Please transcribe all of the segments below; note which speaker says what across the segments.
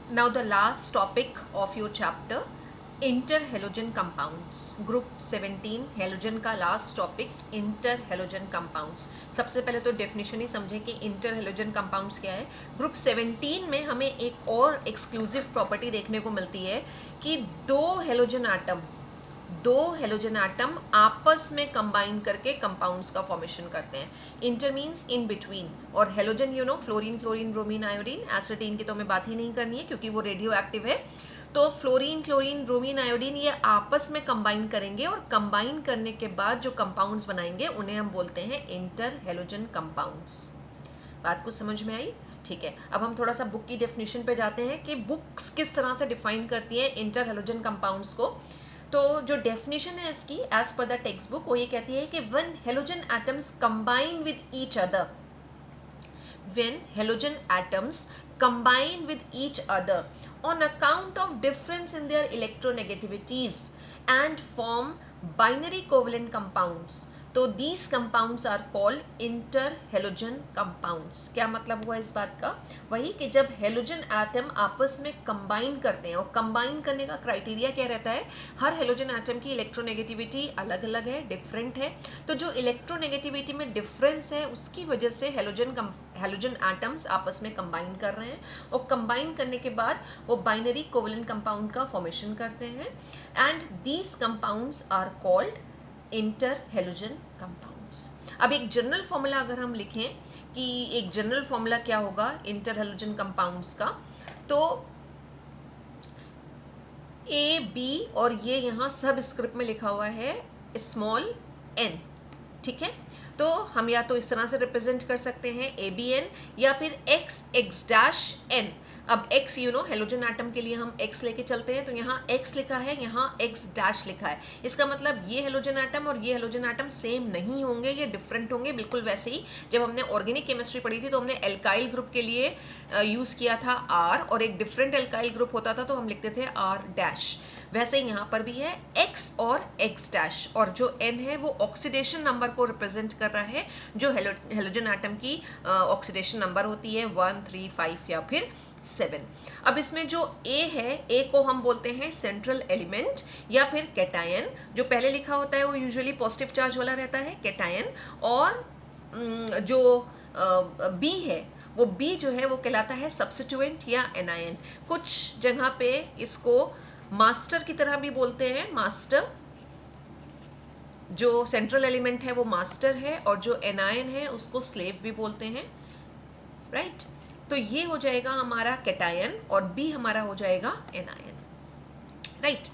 Speaker 1: Now the last topic of your chapter, interhalogen compounds, group 17 halogen का last topic interhalogen compounds। सबसे पहले तो definition ही समझे कि interhalogen compounds क्या है। ग्रुप 17 में हमें एक और एक्सक्लूसिव प्रॉपर्टी देखने को मिलती है कि दो हेलोजन एटम आपस में कंबाइन करके कंपाउंड्स का फॉर्मेशन करते हैं। इंटर मीन्स इन बिटवीन, और halogen you know fluorine, chlorine, bromine, iodine. Astatine की तो हमें बात ही नहीं करनी है क्योंकि वो रेडियो एक्टिव है। तो फ्लोरीन, क्लोरीन, ब्रोमीन, आयोडीन ये आपस में कंबाइन करेंगे और कंबाइन करने के बाद जो कंपाउंड्स बनाएंगे उन्हें हम बोलते हैं इंटर हेलोजन कंपाउंड्स। बात कुछ समझ में आई? ठीक है, अब हम थोड़ा सा बुक की डेफिनेशन पे जाते हैं कि बुक्स किस तरह से डिफाइन करती हैं इंटर हेलोजन कंपाउंड्स को। तो जो डेफिनेशन है इसकी as per the text book, वो ये कहती है कि when halogen atoms combine with each other, when halogen atoms combine with each other on account of difference in their electronegativities and form binary covalent compounds, तो these compounds are called interhalogen compounds। क्या मतलब हुआ इस बात का? वही कि जब हेलोजन एटम आपस में कंबाइन करते हैं, और कंबाइन करने का क्राइटेरिया क्या रहता है, हर हेलोजन एटम की इलेक्ट्रोनेगेटिविटी अलग अलग है, डिफरेंट है। तो जो इलेक्ट्रोनेगेटिविटी में डिफरेंस है उसकी वजह से हेलोजन एटम्स आपस में कंबाइन कर रहे हैं, और कंबाइन करने के बाद वो बाइनरी कोवलेंट कंपाउंड का फॉर्मेशन करते हैं, and these compounds are called interhalogen compounds. अब एक जनरल फॉर्मूला अगर हम लिखें कि एक जनरल फॉर्मूला क्या होगा इंटरहेलोजन कंपाउंड्स का, तो ए बी, और ये यहाँ सब स्क्रिप्ट में लिखा हुआ है स्मॉल एन, ठीक है। तो हम या तो इस तरह से रिप्रेजेंट कर सकते हैं ए बी एन, या फिर एक्स एक्स डैश एन। अब x you know halogen atom के लिए हम x लेके चलते हैं, तो यहाँ x लिखा है, यहाँ x डैश लिखा है। इसका मतलब ये हेलोजन एटम और ये हेलोजन एटम सेम नहीं होंगे, ये डिफरेंट होंगे। बिल्कुल वैसे ही जब हमने ऑर्गेनिक केमिस्ट्री पढ़ी थी तो हमने एल्काइल ग्रुप के लिए यूज़ किया था R, और एक डिफरेंट एल्काइल ग्रुप होता था तो हम लिखते थे R डैश। वैसे ही यहाँ पर भी है x और x डैश, और जो n है वो ऑक्सीडेशन नंबर को रिप्रेजेंट कर रहा है, जो हेलोजन एटम की ऑक्सीडेशन नंबर होती है 1, 3, 5 या फिर 7। अब इसमें जो A है, A को हम बोलते हैं सेंट्रल एलिमेंट या फिर कैटायन। जो पहले लिखा होता है वो यूजुअली पॉजिटिव चार्ज वाला रहता है, कैटायन। और जो B है, वो B जो है वो कहलाता है सब्स्टिट्यूएंट या एनायन। कुछ जगह पे इसको मास्टर की तरह भी बोलते हैं, मास्टर। जो सेंट्रल एलिमेंट है वो मास्टर है, और जो एनायन है उसको स्लेव भी बोलते हैं, राइट। तो ये हो जाएगा हमारा कैटायन और बी हमारा हो जाएगा एनायन, राइट।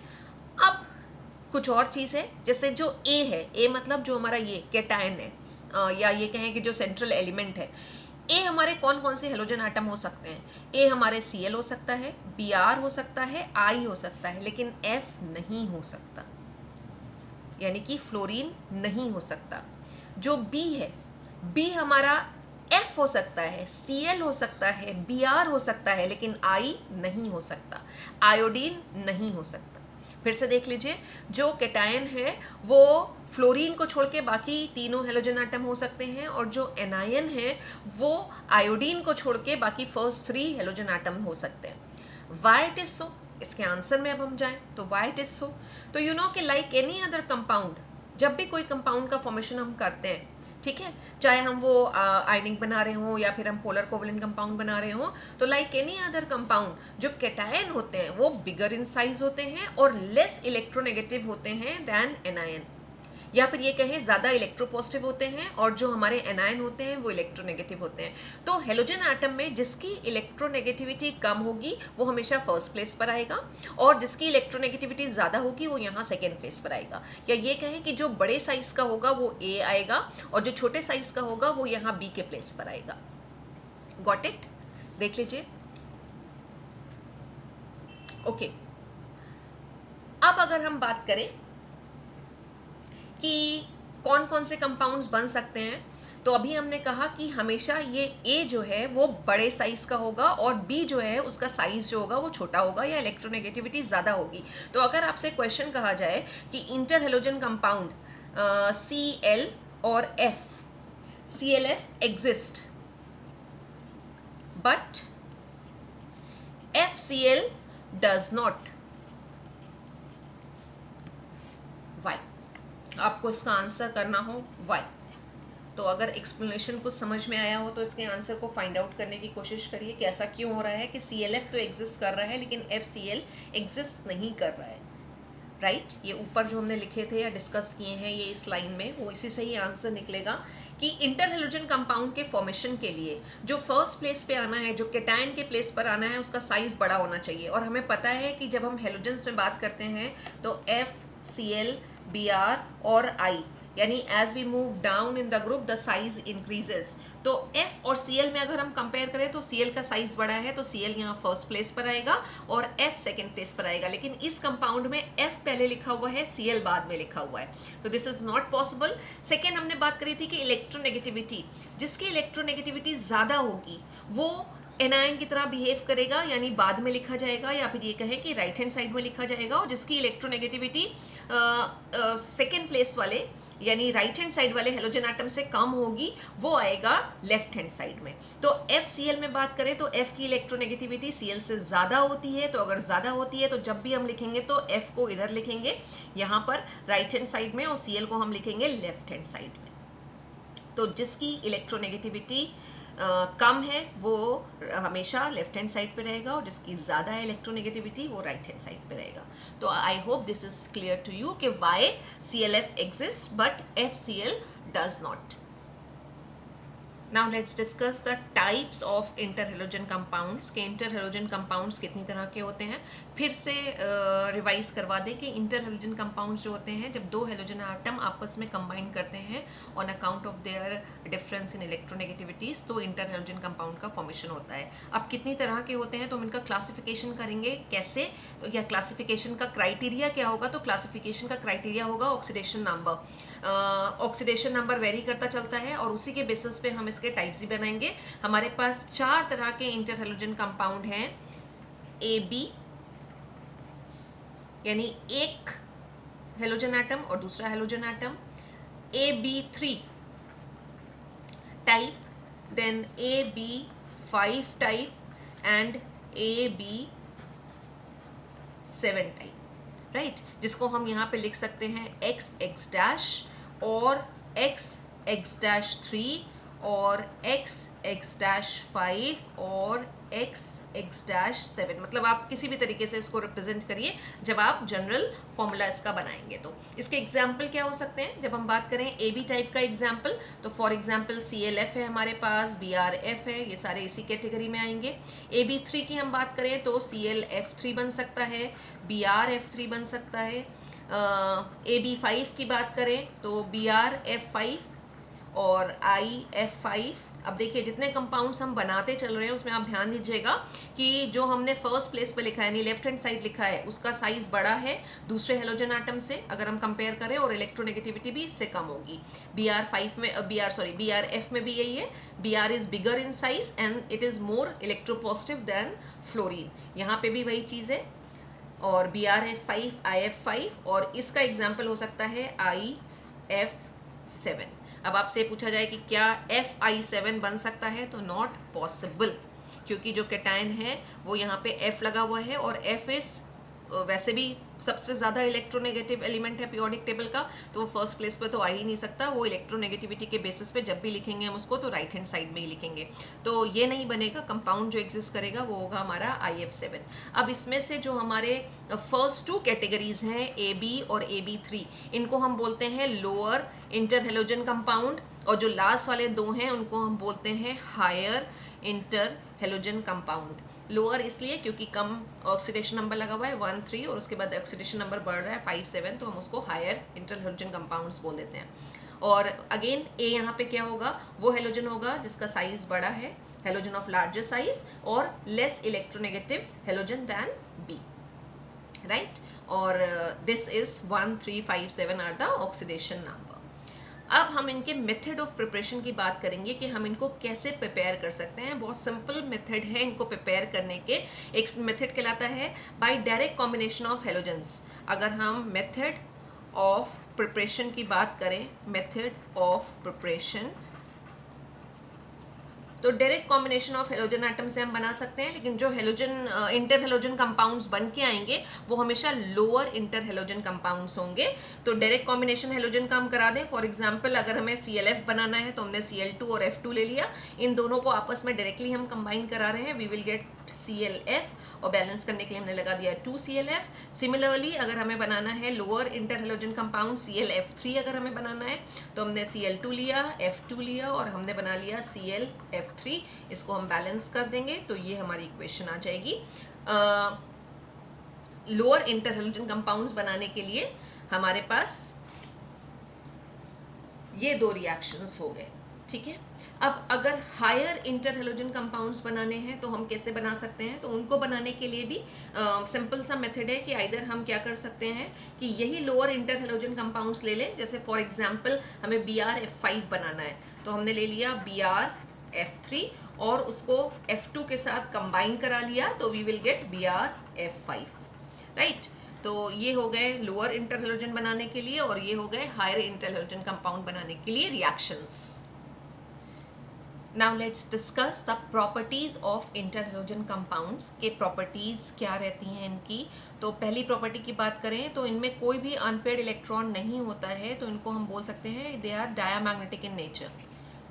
Speaker 1: अब कुछ और चीज़ है, जैसे जो ए है, ए मतलब जो हमारा ये कैटायन है, या ये कहें कि जो सेंट्रल एलिमेंट है। ए हमारे कौन कौन से हेलोजन एटम हो सकते हैं? ए हमारे Cl हो सकता है, Br हो सकता है, I हो सकता है, लेकिन F नहीं हो सकता, यानी कि फ्लोरीन नहीं हो सकता। जो B है, B हमारा F हो सकता है, Cl हो सकता है, Br हो सकता है, लेकिन I नहीं हो सकता, आयोडीन नहीं हो सकता। फिर से देख लीजिए, जो कैटायन है वो फ्लोरीन को छोड़ के बाकी तीनों हेलोजन एटम हो सकते हैं, और जो एनायन है वो आयोडीन को छोड़ के बाकी फर्स्ट 3 हेलोजन एटम हो सकते हैं। Why it is so? इसके आंसर में अब हम जाएं तो वाई इट इज सो, तो यू नो कि लाइक एनी अदर कंपाउंड, जब भी कोई कंपाउंड का फॉर्मेशन हम करते हैं, ठीक है, चाहे हम वो आयनिक बना रहे हों या फिर हम पोलर कोवलेंट कंपाउंड बना रहे हों, तो लाइक एनी अदर कंपाउंड जो कैटायन होते हैं वो बिगर इन साइज होते हैं और लेस इलेक्ट्रोनेगेटिव होते हैं दैन एनायन, या फिर ये कहें ज़्यादा इलेक्ट्रोपॉजिटिव होते हैं, और जो हमारे एनायन होते हैं वो इलेक्ट्रोनेगेटिव होते हैं। तो हेलोजन एटम में जिसकी इलेक्ट्रोनेगेटिविटी कम होगी वो हमेशा फर्स्ट प्लेस पर आएगा, और जिसकी इलेक्ट्रोनेगेटिविटी ज़्यादा होगी वो यहाँ सेकेंड प्लेस पर आएगा। या ये कहें कि जो बड़े साइज़ का होगा वो ए आएगा, और जो छोटे साइज़ का होगा वो यहाँ बी के प्लेस पर आएगा। Got it? देख लीजिए। ओके, अब अगर हम बात करें कि कौन कौन से कंपाउंड्स बन सकते हैं, तो अभी हमने कहा कि हमेशा ये ए जो है वो बड़े साइज का होगा, और बी जो है उसका साइज जो होगा वो छोटा होगा, या इलेक्ट्रोनेगेटिविटी ज़्यादा होगी। तो अगर आपसे क्वेश्चन कहा जाए कि इंटर हेलोजन कंपाउंड Cl और F, ClF exist but FCl does not. Why? आपको इसका आंसर करना हो why. तो अगर एक्सप्लेनेशन कुछ समझ में आया हो तो इसके आंसर को फाइंड आउट करने की कोशिश करिए कि ऐसा क्यों हो रहा है कि CLF तो एग्जिस्ट कर रहा है लेकिन FCl एग्जिस्ट नहीं कर रहा है, राइट? ये ऊपर जो हमने लिखे थे या डिस्कस किए हैं ये इस लाइन में, वो इसी से ही आंसर निकलेगा कि इंटरहेलोजन कंपाउंड के फॉर्मेशन के लिए जो फर्स्ट प्लेस पे आना है, जो कैटायन के प्लेस पर आना है, उसका साइज बड़ा होना चाहिए। और हमें पता है कि जब हम हेलोजेंस में बात करते हैं तो FCl, Br और I, यानी as we move down in the group the size increases. तो F और Cl में अगर हम कंपेयर करें तो Cl का साइज बड़ा है तो Cl यहाँ फर्स्ट प्लेस पर आएगा और F सेकंड प्लेस पर आएगा। लेकिन इस कंपाउंड में F पहले लिखा हुआ है, Cl बाद में लिखा हुआ है, तो this is not possible. Second हमने बात करी थी कि इलेक्ट्रोनेगेटिविटी, जिसकी इलेक्ट्रोनेगेटिविटी ज़्यादा होगी वो एनायन की तरह बिहेव करेगा, यानी बाद में लिखा जाएगा, या फिर ये कहें कि राइट हैंड साइड में लिखा जाएगा। और जिसकी इलेक्ट्रोनेगेटिविटी सेकेंड प्लेस वाले यानी राइट हैंड साइड वाले हेलोजन एटम से कम होगी वो आएगा लेफ्ट हैंड साइड में। तो FCl में बात करें तो F की इलेक्ट्रोनेगेटिविटी Cl से ज़्यादा होती है, तो अगर ज़्यादा होती है तो जब भी हम लिखेंगे तो F को इधर लिखेंगे यहाँ पर राइट हैंड साइड में और Cl को हम लिखेंगे लेफ्ट हैंड साइड में। तो जिसकी इलेक्ट्रोनेगेटिविटी कम है वो हमेशा लेफ्ट हैंड साइड पे रहेगा और जिसकी ज़्यादा है इलेक्ट्रोनेगेटिविटी वो राइट हैंड साइड पे रहेगा। तो I hope this is clear to you कि why CLF exist but FCl does not. Now let's discuss the types of interhalogen compounds कि interhalogen compounds कितनी तरह के होते हैं। फिर से रिवाइज करवा दें कि interhalogen compounds जो होते हैं जब दो हेलोजन आटम आपस में कंबाइन करते हैं on account of their difference in electronegativities तो interhalogen compound का फॉर्मेशन होता है। अब कितनी तरह के होते हैं तो हम इनका क्लासिफिकेशन करेंगे कैसे, तो या क्लासिफिकेशन का क्राइटेरिया क्या होगा, तो क्लासिफिकेशन का क्राइटेरिया होगा oxidation number. Oxidation number very करता चलता है और उसी के बेसिस पे हम इसके टाइप्स भी बनाएंगे। हमारे पास 4 तरह के इंटरहेलोजन कंपाउंड हैं। AB यानी एक हेलोजन एटम और दूसरा halogen atom, AB3 type, then AB5 type and AB7 type, right? जिसको हम यहाँ पे लिख सकते हैं XX- और XX-3 और XX-5 और XX-7, मतलब आप किसी भी तरीके से इसको रिप्रेजेंट करिए जब आप जनरल फॉर्मूला इसका बनाएंगे। तो इसके एग्जाम्पल क्या हो सकते हैं जब हम बात करें AB टाइप का एग्जाम्पल, तो फॉर एग्जाम्पल CLF है हमारे पास, BRF है, ये सारे इसी कैटेगरी में आएंगे। AB3 की हम बात करें तो CLF3 बन सकता है, BRF3 बन सकता है। AB5 की बात करें तो BRF5 और IF5। अब देखिए जितने कंपाउंड्स हम बनाते चल रहे हैं उसमें आप ध्यान दीजिएगा कि जो हमने फर्स्ट प्लेस पे लिखा है यानी लेफ्ट हैंड साइड लिखा है उसका साइज बड़ा है दूसरे हेलोजन एटम से अगर हम कंपेयर करें, और इलेक्ट्रोनेगेटिविटी भी इससे कम होगी। BRF में भी यही है, BR is bigger in size and it is more electropositive than fluorine, यहाँ पे भी वही चीज़ है। और BRF5, IF5 और इसका एग्जाम्पल हो सकता है IF7। अब आपसे पूछा जाए कि क्या FI7 बन सकता है, तो नॉट पॉसिबल, क्योंकि जो कैटायन है वो यहाँ पे F लगा हुआ है और F इज वैसे भी सबसे ज़्यादा इलेक्ट्रोनेगेटिव एलिमेंट है पीरियोडिक टेबल का, तो वो फर्स्ट प्लेस पे तो आ ही नहीं सकता। वो इलेक्ट्रोनेगेटिविटी के बेसिस पे जब भी लिखेंगे हम उसको तो राइट हैंड साइड में ही लिखेंगे, तो ये नहीं बनेगा। कंपाउंड जो एग्जिस्ट करेगा वो होगा हमारा IF7। अब इसमें से जो हमारे फर्स्ट 2 कैटेगरीज हैं AB और AB3, इनको हम बोलते हैं लोअर इंटरहेलोजन कंपाउंड, और जो लास्ट वाले 2 हैं उनको हम बोलते हैं हायर इंटरहेलोजन कंपाउंड। लोअर इसलिए क्योंकि कम ऑक्सीडेशन नंबर लगा हुआ है 1, 3 और उसके बाद ऑक्सीडेशन नंबर बढ़ रहा है 5, 7, तो हम उसको हायर इंटरहेलोजन कंपाउंड्स बोल देते हैं। और अगेन ए यहाँ पे क्या होगा, वो हेलोजन होगा जिसका साइज बड़ा है, हेलोजन ऑफ लार्जर साइज और less electronegative halogen than b, right? और this is 1, 3, 5, 7 are the oxidation number. अब हम इनके मेथड ऑफ प्रिपरेशन की बात करेंगे कि हम इनको कैसे प्रिपेयर कर सकते हैं। बहुत सिंपल मेथड है इनको प्रिपेयर करने के। एक मेथड कहलाता है by direct combination of halogens. अगर हम मेथड ऑफ प्रिपरेशन की बात करें, मेथड ऑफ प्रिपरेशन तो direct combination of halogen atom से हम बना सकते हैं, लेकिन जो हेलोजन इंटर हेलोजन कंपाउंड्स बन के आएंगे वो हमेशा लोअर इंटर हेलोजन कंपाउंड्स होंगे। तो डायरेक्ट कॉम्बिनेशन हेलोजन का हम करा दें। फॉर एग्जांपल अगर हमें ClF बनाना है तो हमने Cl2 और F2 ले लिया, इन दोनों को आपस में डायरेक्टली हम कंबाइन करा रहे हैं, वी विल गेट ClF, और बैलेंस करने के लिए हमने लगा दिया 2ClF। सिमिलरली अगर हमें बनाना है lower inter halogen compound ClF3, अगर हमें बनाना है तो हमने Cl2 लिया, F2 लिया और हमने बना लिया ClF3, इसको हम बैलेंस कर देंगे तो ये हमारी इक्वेशन आ जाएगी। लोअर इंटर हेलोजन कंपाउंड्स बनाने के लिए हमारे पास ये दो रिएक्शंस हो गए, ठीक है। अब अगर हायर इंटर हेलोजन कंपाउंड्स बनाने हैं तो हम कैसे बना सकते हैं, तो उनको बनाने के लिए भी सिंपल सा मेथड है कि आइदर हम क्या कर सकते हैं कि यही लोअर इंटर हेलोजन कंपाउंड्स ले लें। जैसे फॉर एग्जांपल हमें BrF5 बनाना है तो हमने ले लिया BrF3 और उसको F2 के साथ कंबाइन करा लिया तो we will get BrF5, right. तो ये हो गए लोअर इंटर हेलोजन बनाने के लिए और ये हो गए हायर इंटर हेलोजन कंपाउंड बनाने के लिए reactions. Now let's discuss the properties of inter halogen compounds के प्रॉपर्टीज क्या रहती हैं इनकी। तो पहली प्रॉपर्टी की बात करें तो इनमें कोई भी अनपेयर्ड इलेक्ट्रॉन नहीं होता है, तो इनको हम बोल सकते हैं they are diamagnetic in nature.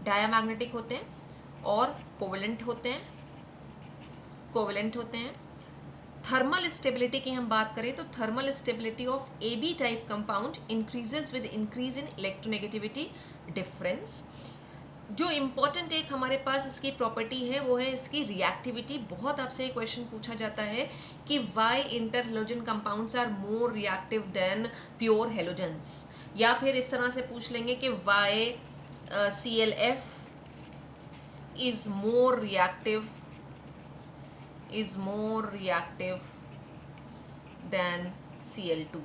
Speaker 1: Diamagnetic होते हैं और कोवेलेंट होते हैं। थर्मल स्टेबिलिटी की हम बात करें तो thermal stability of AB type compound increases with increase in electronegativity difference. जो इम्पॉर्टेंट एक हमारे पास इसकी प्रॉपर्टी है वो है इसकी रिएक्टिविटी। बहुत आपसे एक क्वेश्चन पूछा जाता है कि why inter halogen compounds are more reactive than pure halogens, या फिर इस तरह से पूछ लेंगे कि why ClF is more reactive than Cl2।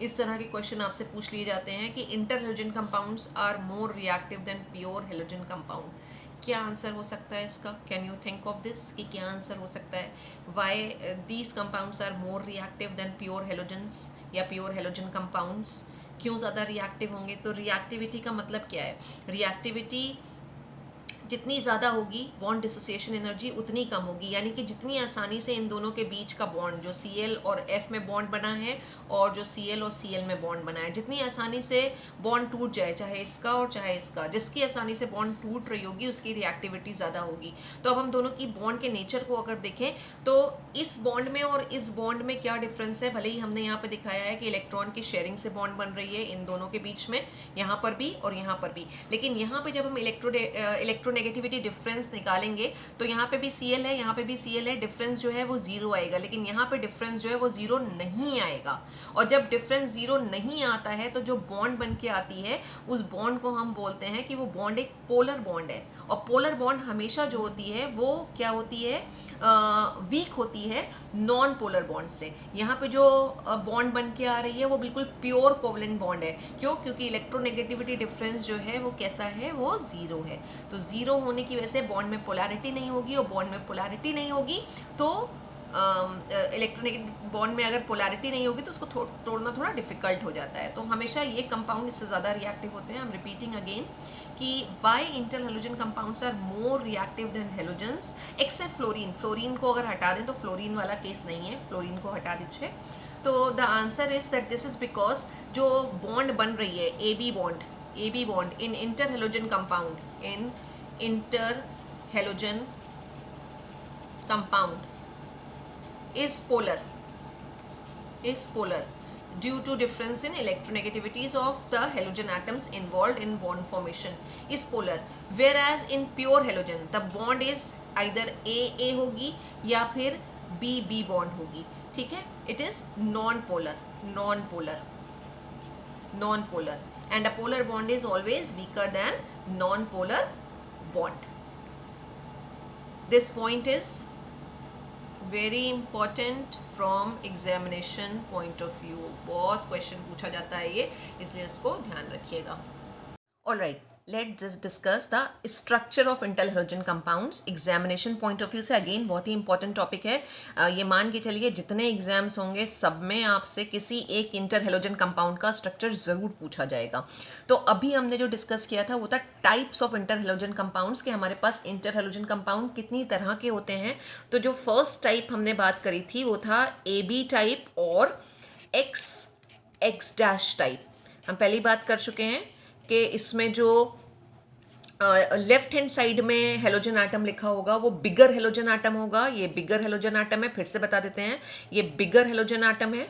Speaker 1: इस तरह के क्वेश्चन आपसे पूछ लिए जाते हैं कि inter halogen compounds are more reactive than pure halogen compound. क्या आंसर हो सकता है इसका? Can you think of this कि क्या आंसर हो सकता है? Why these compounds are more reactive than pure halogens या प्योर हेलोजन कंपाउंड्स, क्यों ज़्यादा रिएक्टिव होंगे? तो रिएक्टिविटी का मतलब क्या है? रिएक्टिविटी जितनी ज़्यादा होगी बॉन्ड डिसोसिएशन एनर्जी उतनी कम होगी, यानी कि जितनी आसानी से इन दोनों के बीच का बॉन्ड जो Cl और F में बॉन्ड बना है और जो Cl और Cl में बॉन्ड बना है, जितनी आसानी से बॉन्ड टूट जाए, चाहे इसका और चाहे इसका, जिसकी आसानी से बॉन्ड टूट रही होगी उसकी रिएक्टिविटी ज़्यादा होगी। तो अब हम दोनों की बॉन्ड के नेचर को अगर देखें तो इस बॉन्ड में और इस बॉन्ड में क्या डिफरेंस है? भले ही हमने यहाँ पर दिखाया है कि इलेक्ट्रॉन की शेयरिंग से बॉन्ड बन रही है इन दोनों के बीच में, यहाँ पर भी और यहाँ पर भी, लेकिन यहाँ पर जब हम इलेक्ट्रोनेगेटिविटी डिफरेंस निकालेंगे तो यहाँ पे भी Cl है, यहाँ पे भी Cl है, डिफरेंस जो है वो जीरो आएगा, लेकिन यहाँ पे डिफरेंस जो है वो जीरो नहीं आएगा। और जब डिफरेंस जीरो नहीं आता है तो जो बॉन्ड बन के आती है उस बॉन्ड को हम बोलते हैं कि वो बॉन्ड एक पोलर बॉन्ड है। और पोलर बॉन्ड हमेशा जो होती है वो क्या होती है? वीक होती है नॉन पोलर बॉन्ड से। यहाँ पे जो बॉन्ड बन के आ रही है वो बिल्कुल प्योर कोवलेंट बॉन्ड है। क्यों? क्योंकि इलेक्ट्रोनेगेटिविटी डिफरेंस जो है वो कैसा है? वो जीरो है। तो जीरो होने की वजह से बॉन्ड में पोलैरिटी नहीं होगी, और बॉन्ड में पोलैरिटी नहीं होगी तो इलेक्ट्रोनेगेटिव बॉन्ड में अगर पोलैरिटी नहीं होगी तो उसको तोड़ना थोड़ा डिफिकल्ट हो जाता है। तो हमेशा ये कंपाउंड इससे ज़्यादा रिएक्टिव होते हैं। आई एम रिपीटिंग अगेन कि why inter halogen compounds are more reactive than halogens except fluorine. Fluorine को अगर हटा दें तो फ्लोरीन वाला केस नहीं है, फ्लोरीन को हटा दीजिए। तो the answer is that this is because जो बॉन्ड बन रही है AB bond in inter halogen compound, in inter halogen compound is polar due to difference in electronegativities of the halogen atoms involved in bond formation is polar, whereas in pure halogen the bond is either A होगी या फिर B bond होगी, ठीक है। it is non-polar and a polar bond is always weaker than non-polar bond. This point is very important from examination point of view। बहुत question पूछा जाता है ये, इसलिए इसको ध्यान रखिएगा। Alright, let just discuss the structure of inter halogen compounds. Examination point of view से अगेन बहुत ही इंपॉर्टेंट टॉपिक है। ये मान के चलिए जितने एग्जाम्स होंगे सब में आपसे किसी एक इंटर हैलोजन कंपाउंड का स्ट्रक्चर ज़रूर पूछा जाएगा। तो अभी हमने जो डिस्कस किया था वो था types of inter halogen compounds, कि हमारे पास इंटर हैलोजन कंपाउंड कितनी तरह के होते हैं। तो जो फर्स्ट टाइप हमने बात करी थी वो था AB टाइप और X टाइप। हम पहली बात कर चुके हैं कि इसमें जो लेफ्ट हैंड साइड में हेलोजन आटम लिखा होगा वो बिगर हेलोजन आटम होगा। ये बिगर हेलोजन आटम है, फिर से बता देते हैं, ये बिगर हेलोजन आटम है।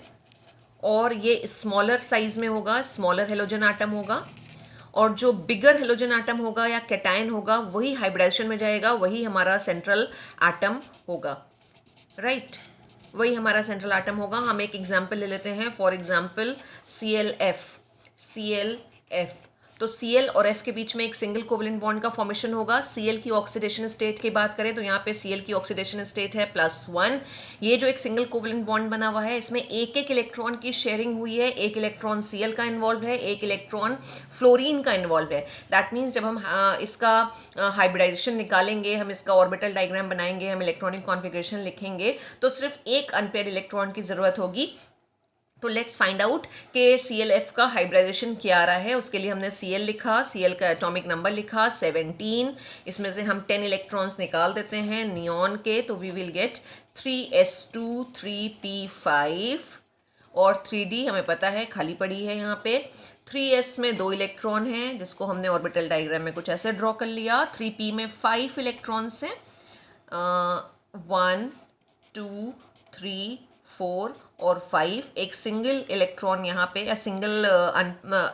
Speaker 1: और ये स्मॉलर साइज में होगा, स्मॉलर हेलोजन आटम होगा। और जो बिगर हेलोजन आटम होगा या कैटायन होगा वही हाइब्रिडाइजेशन में जाएगा, वही हमारा सेंट्रल आटम होगा, राइट, वही हमारा सेंट्रल आटम होगा। हम एक एग्जाम्पल ले लेते हैं, फॉर एग्जाम्पल ClF। तो Cl और F के बीच में एक सिंगल कोवलेंट बॉन्ड का फॉर्मेशन होगा। Cl की ऑक्सीडेशन स्टेट की बात करें तो यहाँ पे Cl की ऑक्सीडेशन स्टेट है +1। ये जो एक सिंगल कोवलेंट बॉन्ड बना हुआ है इसमें एक एक इलेक्ट्रॉन की शेयरिंग हुई है। एक इलेक्ट्रॉन Cl का इन्वॉल्व है, एक इलेक्ट्रॉन फ्लोरीन का इन्वॉल्व है। दैट मीन्स जब हम इसका हाइब्रिडाइजेशन निकालेंगे, हम इसका ऑर्बिटल डायग्राम बनाएंगे, हम इलेक्ट्रॉनिक कॉन्फिगरेशन लिखेंगे तो सिर्फ एक अनपेयर्ड इलेक्ट्रॉन की ज़रूरत होगी। तो लेट्स फाइंड आउट कि ClF का हाइब्रिडाइजेशन क्या आ रहा है। उसके लिए हमने Cl लिखा, Cl का एटॉमिक नंबर लिखा 17। इसमें से हम 10 इलेक्ट्रॉन्स निकाल देते हैं नियॉन के, तो we will get 3s2 3p5 और 3d हमें पता है खाली पड़ी है यहाँ पे। 3s में 2 इलेक्ट्रॉन हैं जिसको हमने ऑर्बिटल डायग्राम में कुछ ऐसे ड्रॉ कर लिया। 3p में 5 इलेक्ट्रॉन्स हैं, 1 2 3 4 और 5। एक सिंगल इलेक्ट्रॉन यहाँ पे या सिंगल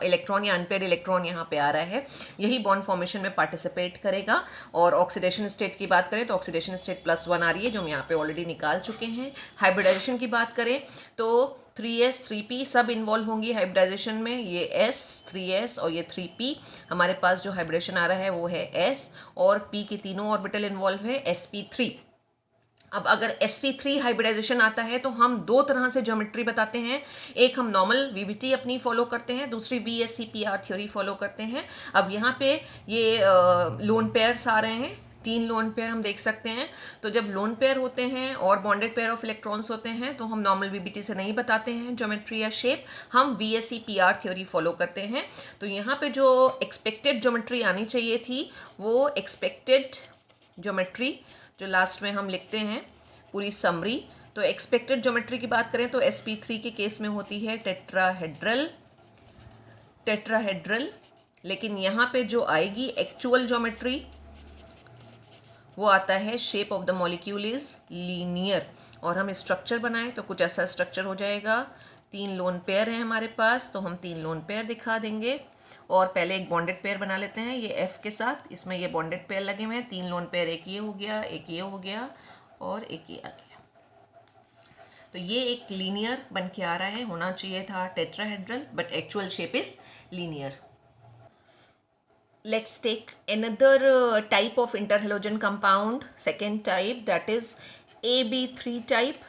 Speaker 1: इलेक्ट्रॉन या अनपेयर्ड इलेक्ट्रॉन यहाँ पे आ रहा है, यही बॉन्ड फॉर्मेशन में पार्टिसिपेट करेगा। और ऑक्सीडेशन स्टेट की बात करें तो ऑक्सीडेशन स्टेट +1 आ रही है जो हम यहाँ पे ऑलरेडी निकाल चुके हैं। हाइब्रिडाइजेशन की बात करें तो 3s 3p सब इन्वॉल्व होंगी हाइब्रिडाइजेशन में। ये s 3s और ये 3p, हमारे पास जो हाइब्रिडेशन आ रहा है वो है s, और p की तीनों ऑर्बिटल इन्वॉल्व है sp3। अब अगर sp3 हाइब्रिडाइजेशन आता है तो हम दो तरह से ज्योमेट्री बताते हैं। एक हम नॉर्मल VBT अपनी फॉलो करते हैं, दूसरी VSEPR थ्योरी फॉलो करते हैं। अब यहाँ पे ये लोन पेयर्स आ रहे हैं, 3 लोन पेयर हम देख सकते हैं। तो जब लोन पेयर होते हैं और बॉन्डेड पेयर ऑफ इलेक्ट्रॉन्स होते हैं तो हम नॉर्मल VBT से नहीं बताते हैं ज्योमेट्री या शेप, हम VSEPR थ्योरी फॉलो करते हैं। तो यहाँ पे जो एक्सपेक्टेड ज्योमेट्री आनी चाहिए थी वो एक्सपेक्टेड ज्योमेट्री जो लास्ट में हम लिखते हैं पूरी समरी। तो एक्सपेक्टेड ज्योमेट्री की बात करें तो sp3 के केस में होती है टेट्राहेड्रल। लेकिन यहाँ पे जो आएगी एक्चुअल ज्योमेट्री वो आता है shape of the molecule is linear. और हम स्ट्रक्चर बनाएं तो कुछ ऐसा स्ट्रक्चर हो जाएगा। 3 लोन पेयर हैं हमारे पास तो हम 3 लोन पेयर दिखा देंगे। और पहले एक बॉन्डेड पेयर बना लेते हैं ये F के साथ, इसमें ये बॉन्डेड पेयर लगे हुए हैं। 3 लोन पेयर, एक ये हो गया, एक ये हो गया और एक ये आ गया। तो ये एक लीनियर बन के आ रहा है, होना चाहिए था tetrahedral but actual shape is linear. Let's take another type of interhalogen compound, second type, that is AB3 type।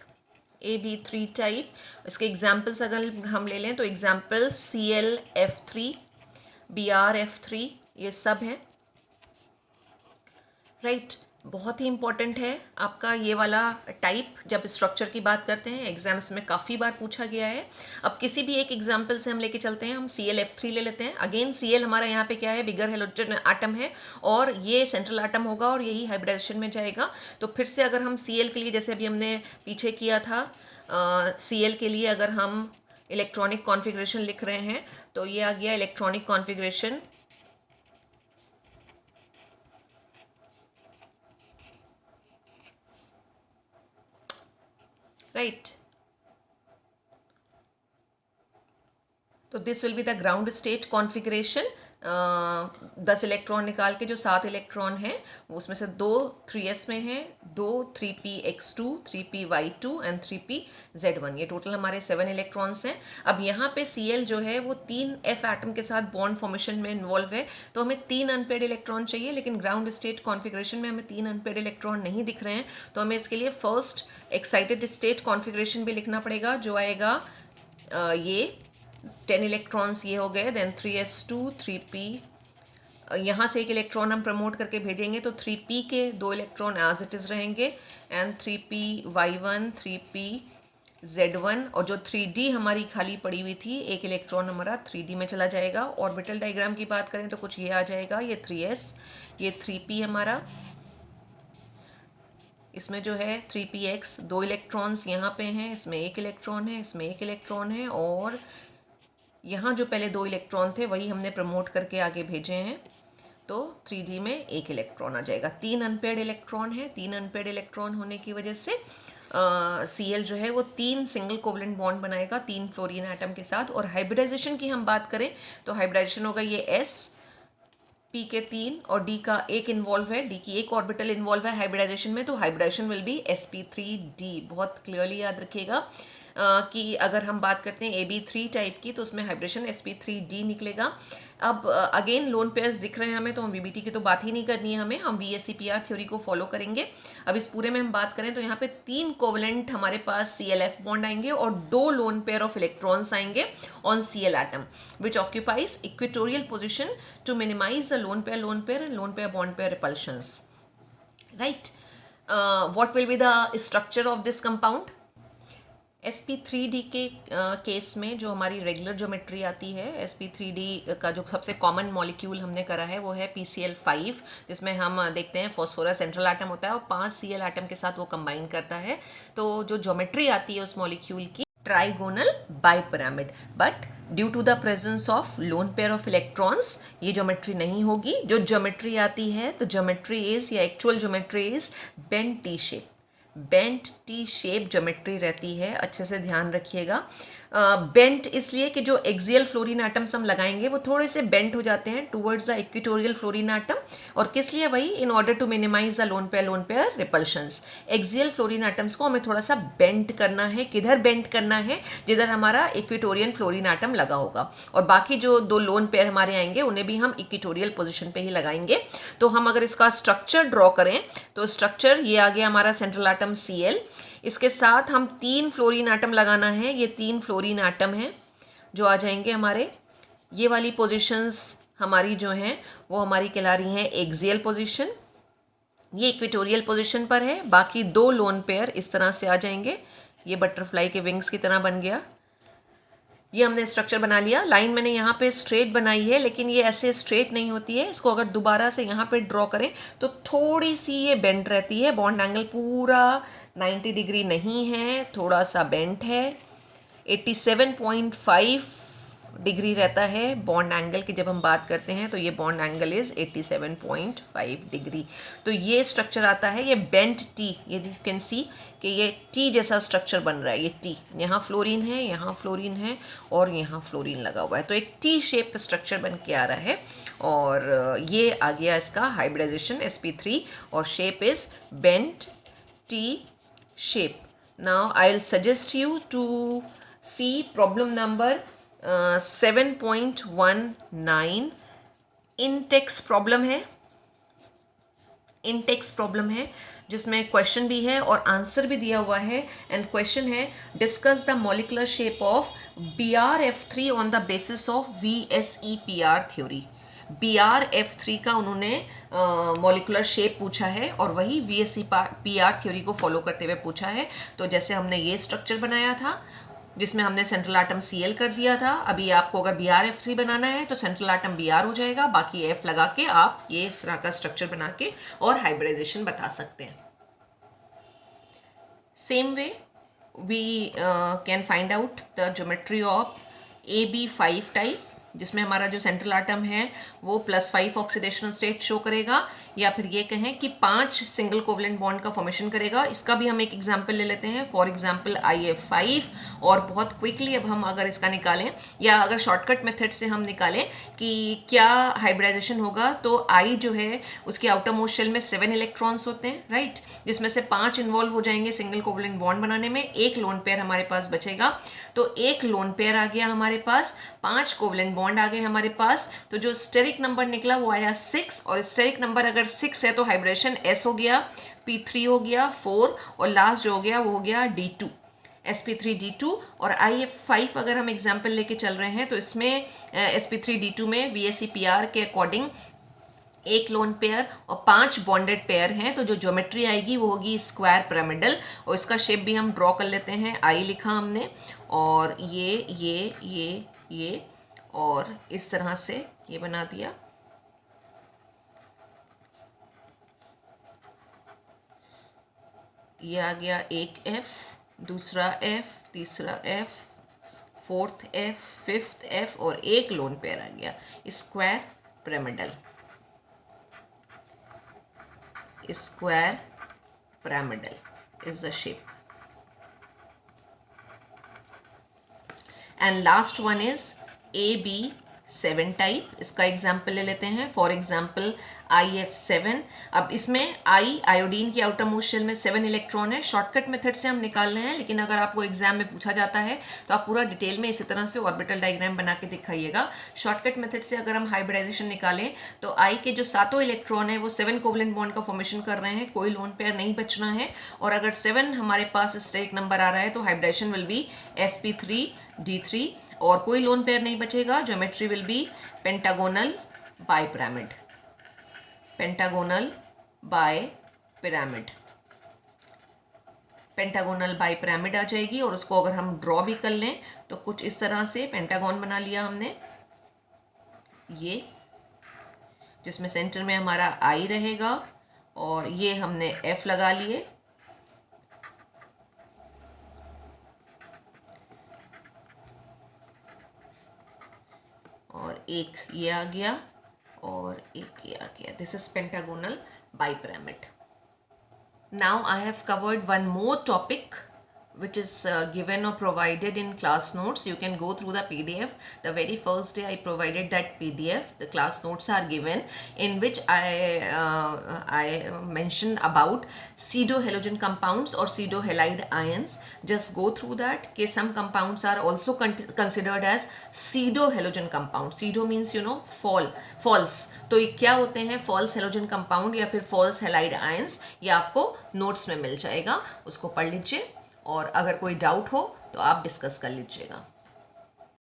Speaker 1: AB3 type, इसके एग्जाम्पल्स अगर हम ले लें तो एग्जाम्पल ClF3 BrF3 ये सब है, राइट। बहुत ही इंपॉर्टेंट है आपका ये वाला टाइप। जब स्ट्रक्चर की बात करते हैं एग्जाम्स में काफ़ी बार पूछा गया है। अब किसी भी एक एग्जाम्पल से हम लेके चलते हैं, हम ClF3 ले लेते हैं। अगेन Cl हमारा यहाँ पे क्या है, बिगर हेलोजन आटम है और ये सेंट्रल आटम होगा और यही हाइब्रिडाइजेशन में जाएगा। तो फिर से अगर हम Cl के लिए जैसे अभी हमने पीछे किया था, Cl के लिए अगर हम इलेक्ट्रॉनिक कॉन्फ़िगरेशन लिख रहे हैं तो ये आ गया इलेक्ट्रॉनिक कॉन्फ़िगरेशन, राइट। तो this will be the ground state configuration. 10 electron निकाल के जो 7 इलेक्ट्रॉन हैं उसमें से 2 3s में हैं, 2 3px2 3py2 एंड 3pz1, ये टोटल हमारे 7 इलेक्ट्रॉन्स हैं। अब यहाँ पे Cl जो है वो 3 F एटम के साथ बॉन्ड फॉर्मेशन में इन्वॉल्व है, तो हमें 3 अनपेयर्ड इलेक्ट्रॉन चाहिए। लेकिन ग्राउंड स्टेट कॉन्फ़िगरेशन में हमें 3 अनपेयर्ड इलेक्ट्रॉन नहीं दिख रहे हैं, तो हमें इसके लिए फर्स्ट एक्साइटेड स्टेट कॉन्फ़िगरेशन भी लिखना पड़ेगा जो आएगा ये 10 इलेक्ट्रॉन्स ये हो गए, देन 3s2 3p यहाँ से एक इलेक्ट्रॉन हम प्रमोट करके भेजेंगे तो 3p के 2 इलेक्ट्रॉन एज इट इज़ रहेंगे and 3p y1 3p z1 और जो 3d हमारी खाली पड़ी हुई थी एक इलेक्ट्रॉन हमारा 3d में चला जाएगा। ऑर्बिटल डायग्राम की बात करें तो कुछ ये आ जाएगा, ये 3s, ये 3p हमारा, इसमें जो है 3px 2 इलेक्ट्रॉन्स यहाँ पे हैं, इसमें एक इलेक्ट्रॉन है, इसमें एक इलेक्ट्रॉन है और यहाँ जो पहले 2 इलेक्ट्रॉन थे वही हमने प्रमोट करके आगे भेजे हैं तो 3d में एक इलेक्ट्रॉन आ जाएगा। 3 अनपेयर्ड इलेक्ट्रॉन है, 3 अनपेयर्ड इलेक्ट्रॉन होने की वजह से Cl जो है वो 3 सिंगल कोवलेंट बॉन्ड बनाएगा 3 फ्लोरीन एटम के साथ। और हाइब्रिडाइजेशन की हम बात करें तो हाइब्रिडाइजेशन होगा ये S, P के 3 और D का एक इन्वॉल्व है, D की एक ऑर्बिटल इन्वॉल्व है हाइब्रिडाइजेशन में, तो हाइब्रिडाइजेशन विल बी sp3d। बहुत क्लियरली याद रखिएगा कि अगर हम बात करते हैं AB3 टाइप की तो उसमें हाइब्रिडेशन sp3d निकलेगा। अब अगेन लोन पेयर्स दिख रहे हैं हमें तो हम VBT की तो बात ही नहीं करनी है हमें, हम VSEPR थ्योरी को फॉलो करेंगे। अब इस पूरे में हम बात करें तो यहाँ पे 3 कोवलेंट हमारे पास ClF बॉन्ड आएंगे और 2 लोन पेयर ऑफ इलेक्ट्रॉन्स आएंगे on Cl atom which occupies equatorial position to minimize the lone pair and lone pair bond pair repulsions, right. What will be the structure of this compound? sp3d के case में जो हमारी regular geometry आती है, sp3d का जो सबसे common molecule हमने करा है वो है PCl5, जिसमें हम देखते हैं फॉस्फोरस सेंट्रल एटम होता है और 5 Cl एटम के साथ वो कंबाइन करता है। तो जो ज्योमेट्री आती है उस मॉलिक्यूल की trigonal bipyramid, but due to the presence of lone pair of electrons ये ज्योमेट्री नहीं होगी। जो ज्योमेट्री आती है तो ज्योमेट्री इज या actual geometry is bent T shape, bent T shape geometry रहती है, अच्छे से ध्यान रखिएगा। बेंट इसलिए कि जो एक्सियल फ्लोरीन एटम्स हम लगाएंगे वो थोड़े से बेंट हो जाते हैं towards the equatorial fluorine atom, और किस लिए? वही in order to minimize the lone pair repulsions. Axial fluorine atoms को हमें थोड़ा सा बेंट करना है, किधर बेंट करना है? जिधर हमारा इक्वेटोरियल फ्लोरीन एटम लगा होगा, और बाकी जो 2 लोन पेयर हमारे आएंगे उन्हें भी हम इक्वेटोरियल पोजिशन पे ही लगाएंगे। तो हम अगर इसका स्ट्रक्चर ड्रॉ करें तो स्ट्रक्चर ये आ गया हमारा सेंट्रल एटम Cl, इसके साथ हम 3 फ्लोरीन एटम लगाना है, ये 3 फ्लोरीन एटम हैं जो आ जाएंगे हमारे। ये वाली पोजीशंस हमारी जो हैं वो हमारी कहला रही हैं एक्सियल पोजीशन, ये इक्वेटोरियल पोजीशन पर है। बाकी 2 लोन पेयर इस तरह से आ जाएंगे, ये बटरफ्लाई के विंग्स की तरह बन गया। ये हमने स्ट्रक्चर बना लिया। लाइन मैंने यहाँ पे स्ट्रेट बनाई है लेकिन ये ऐसे स्ट्रेट नहीं होती है, इसको अगर दोबारा से यहाँ पे ड्रॉ करें तो थोड़ी सी ये बेंड रहती है। बॉन्ड एंगल पूरा 90 डिग्री नहीं है, थोड़ा सा बेंट है। 87.5 डिग्री रहता है बॉन्ड एंगल की जब हम बात करते हैं, तो ये बॉन्ड एंगल इज 87.5 डिग्री। तो ये स्ट्रक्चर आता है, ये बेंट टी, ये यू कैन सी कि ये टी जैसा स्ट्रक्चर बन रहा है। ये टी, यहाँ फ्लोरीन है, यहाँ फ्लोरीन है और यहाँ फ्लोरीन लगा हुआ है, तो एक टी शेप स्ट्रक्चर बन के आ रहा है। और ये आ गया इसका हाइब्रिडाइजेशन sp3 और shape is bent T shape. Now I'll suggest you to see problem number 7.19 in-text problem है, in-text problem है जिसमें क्वेश्चन भी है और आंसर भी दिया हुआ है। एंड क्वेश्चन है discuss the molecular shape of BrF3 on the basis of VSEPR theory. BrF3 का उन्होंने मॉलिकुलर शेप पूछा है और वही VSEPR थ्योरी को फॉलो करते हुए पूछा है। तो जैसे हमने ये स्ट्रक्चर बनाया था जिसमें हमने सेंट्रल एटम Cl कर दिया था, अभी आपको अगर BrF3 बनाना है तो सेंट्रल एटम Br हो जाएगा, बाकी F लगा के आप ये इस तरह का स्ट्रक्चर बना के और हाइब्रिडाइजेशन बता सकते हैं। Same way we can find out the geometry of AB5 type, जिसमें हमारा जो सेंट्रल एटम है वो +5 ऑक्सीडेशनल स्टेट शो करेगा, या फिर ये कहें कि 5 सिंगल कोवलेंट बॉन्ड का फॉर्मेशन करेगा। इसका भी हम एक एग्जांपल ले लेते हैं, फॉर एग्जांपल IF5। और बहुत क्विकली अब हम अगर इसका निकालें या अगर शॉर्टकट मेथड से हम निकालें कि क्या हाइब्रिडाइजेशन होगा, तो I जो है उसके आउटर मोस्ट शेल में 7 इलेक्ट्रॉन्स होते हैं, राइट, जिसमें से 5 इन्वॉल्व हो जाएंगे सिंगल कोवलेंट बॉन्ड बनाने में, एक लोन पेयर हमारे पास बचेगा। तो एक लोन पेयर आ गया हमारे पास, 5 कोवलेंट बॉन्ड आ गए हमारे पास, तो जो स्टेरिक नंबर निकला वो आया 6, और स्टेरिक नंबर अगर 6 है तो हाइब्रिडेशन S हो गया, P3 हो गया 4, और लास्ट जो हो गया वो हो गया D2, sp3d2। और IF5 अगर हम एग्जाम्पल लेके चल रहे हैं तो इसमें sp3d2 में VSEPR के अकॉर्डिंग एक लोन पेयर और 5 बॉन्डेड पेयर हैं, तो जो ज्योमेट्री आएगी वो होगी स्क्वायर पिरामिडल। और इसका शेप भी हम ड्रॉ कर लेते हैं। आई लिखा हमने, और ये और इस तरह से ये बना दिया। ये आ गया एक F, दूसरा F, तीसरा F, fourth F, fifth F और एक लोन पेयर आ गया। Square pyramidal, square pyramidal is the shape. And last one is AB7 type. इसका एग्जाम्पल ले लेते हैं। For example IF7। अब इसमें I आयोडीन की आउटर मोस्ट शेल में 7 इलेक्ट्रॉन है। शॉर्टकट मेथड से हम निकाल रहे हैं, लेकिन अगर आपको एग्जाम में पूछा जाता है तो आप पूरा डिटेल में इसी तरह से ऑर्बिटल डायग्राम बना के दिखाइएगा। शॉर्टकट मेथड से अगर हम हाइब्रिडाइजेशन निकालें तो I के जो 7 इलेक्ट्रॉन है वो 7 कोवलेंट बॉन्ड का फॉर्मेशन कर रहे हैं, कोई लोन पेयर नहीं बचना है। और अगर 7 हमारे पास स्टेरिक नंबर आ रहा है तो हाइब्रिडाइजेशन विल बी sp3d3 और कोई लोन पेयर नहीं बचेगा। Geometry will be pentagonal bipyramid, pentagonal bipyramid, pentagonal bipyramid आ जाएगी। और उसको अगर हम ड्रॉ भी कर लें तो कुछ इस तरह से पेंटागोन बना लिया हमने, ये जिसमें सेंटर में हमारा I रहेगा और ये हमने F लगा लिए। और एक ये आ गया और एक ये आ गया। This is pentagonal by pyramid. Now I have covered one more topic which is given or provided in class notes. You can go through the PDF. The very first day I provided that PDF. The class notes are given in which I mentioned about pseudo-halogen compounds or pseudo-halide ions. Just go through that. Okay, some compounds are also considered as pseudo-halogen compounds. Pseudo means false. तो ये क्या होते हैं? False halogen compound या फिर false halide ions. ये आपको notes में मिल जाएगा, उसको पढ़ लीजिए और अगर कोई डाउट हो तो आप डिस्कस कर लीजिएगा।